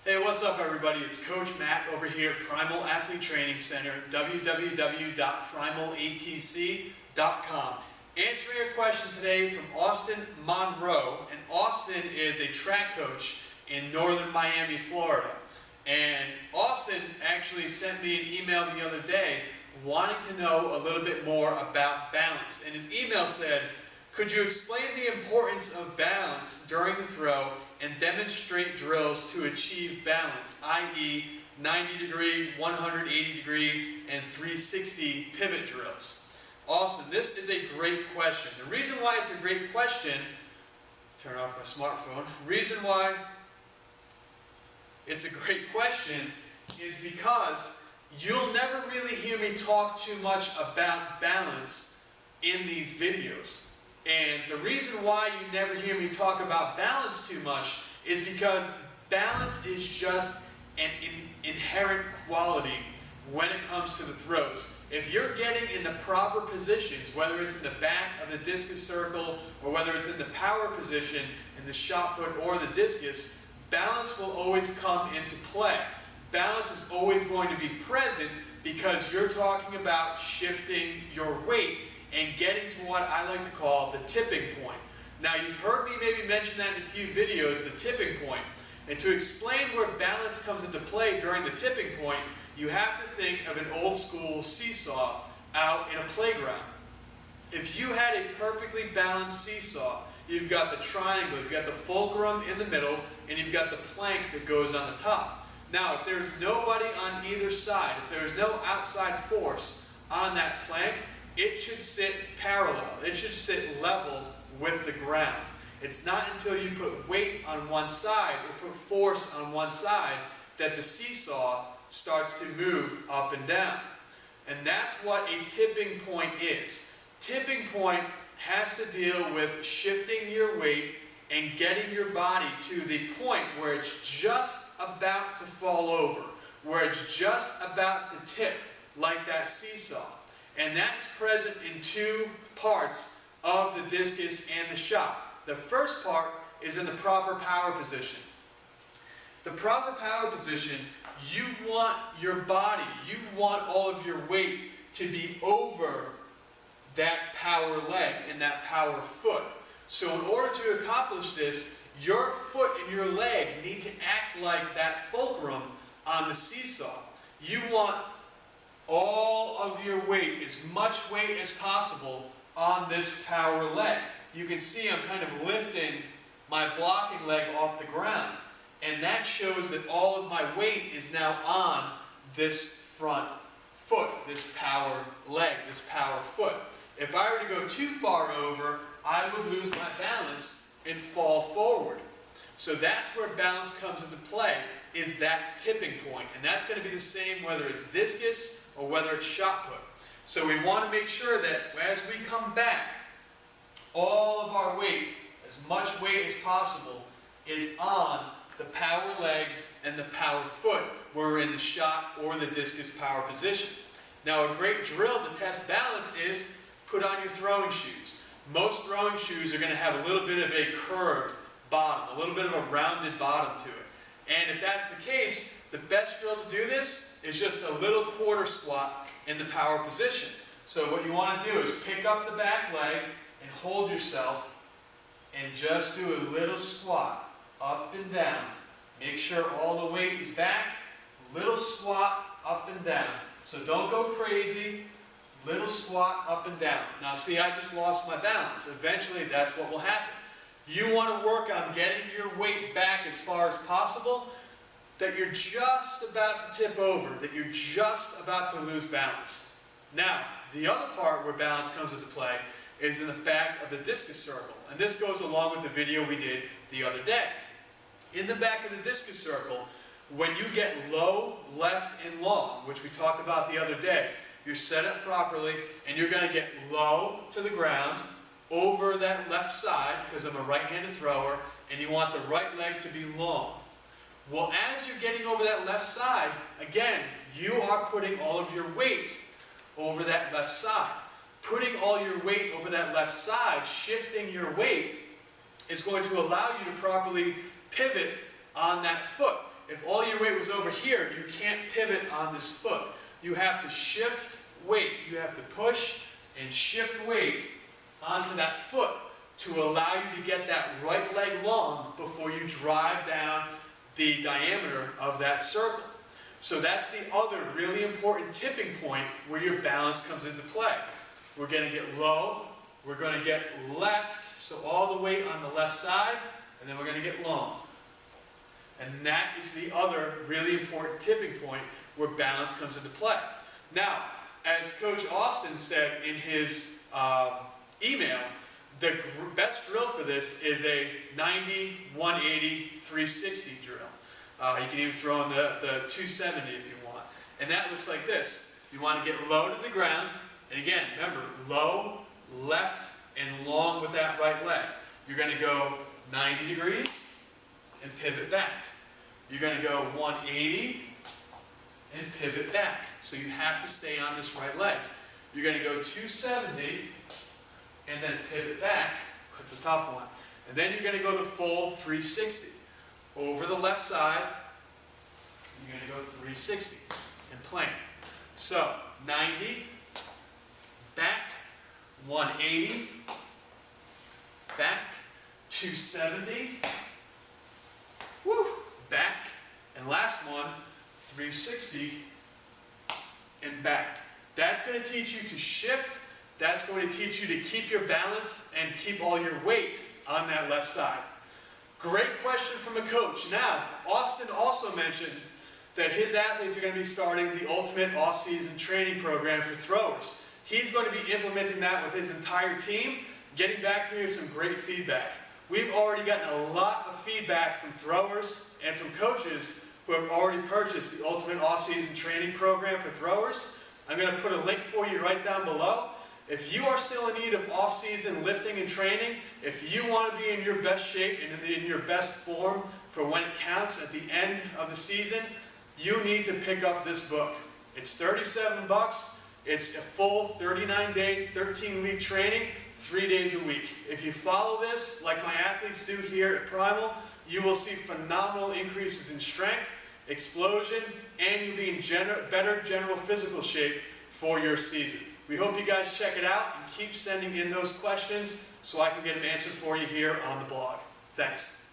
Hey, what's up everybody? It's Coach Matt over here at Primal Athlete Training Center, www.primalatc.com. Answering a question today from Austin Monroe, and Austin is a track coach in northern Miami, Florida. And Austin actually sent me an email the other day wanting to know a little bit more about balance. And his email said, could you explain the importance of balance during the throw and demonstrate drills to achieve balance, i.e. 90 degree, 180 degree, and 360 pivot drills? Austin, this is a great question. The reason why it's a great question, turn off my smartphone, reason why it's a great question is because you'll never really hear me talk too much about balance in these videos. And the reason why you never hear me talk about balance too much is because balance is just an inherent quality when it comes to the throws. If you're getting in the proper positions, whether it's in the back of the discus circle or whether it's in the power position in the shot put or the discus, balance will always come into play. Balance is always going to be present because you're talking about shifting your weight and getting to what I like to call the tipping point. Now, you've heard me maybe mention that in a few videos, the tipping point. And to explain where balance comes into play during the tipping point, you have to think of an old school seesaw out in a playground. If you had a perfectly balanced seesaw, you've got the triangle, you've got the fulcrum in the middle, and you've got the plank that goes on the top. Now, if there's nobody on either side, if there's no outside force on that plank, it should sit parallel. It should sit level with the ground. It's not until you put weight on one side or put force on one side that the seesaw starts to move up and down. And that's what a tipping point is. Tipping point has to deal with shifting your weight and getting your body to the point where it's just about to fall over, where it's just about to tip like that seesaw. And that's present in two parts of the discus and the shot. The first part is in the proper power position. The proper power position, you want your body, you want all of your weight to be over that power leg and that power foot. So in order to accomplish this, your foot and your leg need to act like that fulcrum on the seesaw. You want all of your weight, as much weight as possible, on this power leg. You can see I'm kind of lifting my blocking leg off the ground, and that shows that all of my weight is now on this front foot, this power leg, this power foot. If I were to go too far over, I would lose my balance and fall forward. So that's where balance comes into play, is that tipping point. And that's going to be the same whether it's discus or whether it's shot put. So we want to make sure that as we come back, all of our weight, as much weight as possible, is on the power leg and the power foot where we're in the shot or the discus power position. Now, a great drill to test balance is put on your throwing shoes. Most throwing shoes are going to have a little bit of a curved bottom, a little bit of a rounded bottom to it. And if that's the case, the best drill to do this is just a little quarter squat in the power position. So what you want to do is pick up the back leg and hold yourself and just do a little squat up and down. Make sure all the weight is back. Little squat up and down. So don't go crazy. Little squat up and down. Now see, I just lost my balance. Eventually that's what will happen. You want to work on getting your weight back as far as possible, that you're just about to tip over, that you're just about to lose balance. Now, the other part where balance comes into play is in the back of the discus circle. And this goes along with the video we did the other day. In the back of the discus circle, when you get low, left, and long, which we talked about the other day, you're set up properly and you're going to get low to the ground over that left side because I'm a right-handed thrower, and you want the right leg to be long. Well, as you're getting over that left side, again, you are putting all of your weight over that left side. Putting all your weight over that left side, shifting your weight, is going to allow you to properly pivot on that foot. if all your weight was over here, you can't pivot on this foot. You have to shift weight. You have to push and shift weight onto that foot to allow you to get that right leg long before you drive down the diameter of that circle. So that's the other really important tipping point where your balance comes into play. We're going to get low, we're going to get left, so all the weight on the left side, and then we're going to get long. And that is the other really important tipping point where balance comes into play. Now, as Coach Austin said in his email, the best drill for this is a 90, 180, 360 drill. You can even throw in the 270 if you want. And that looks like this. You want to get low to the ground. And again, remember, low, left, and long with that right leg. You're going to go 90 degrees and pivot back. You're going to go 180 and pivot back. So you have to stay on this right leg. You're going to go 270 and then pivot back. That's a tough one. And then you're going to go the full 360. Over the left side, you're going to go 360 and plank. So 90, back, 180, back, 270, woo, back, and last one, 360 and back. That's going to teach you to shift. That's going to teach you to keep your balance and keep all your weight on that left side. Great question from a coach. Now, Austin also mentioned that his athletes are going to be starting the ultimate off-season training program for throwers. He's going to be implementing that with his entire team, getting back to me with some great feedback. We've already gotten a lot of feedback from throwers and from coaches who have already purchased the ultimate off-season training program for throwers. I'm going to put a link for you right down below. If you are still in need of off-season lifting and training, if you want to be in your best shape and in your best form for when it counts at the end of the season, you need to pick up this book. It's 37 bucks. It's a full 39-day, 13-week training, 3 days a week. If you follow this, like my athletes do here at Primal, you will see phenomenal increases in strength, explosion, and you'll be in better general physical shape for your season. We hope you guys check it out and keep sending in those questions so I can get them answered for you here on the blog. Thanks.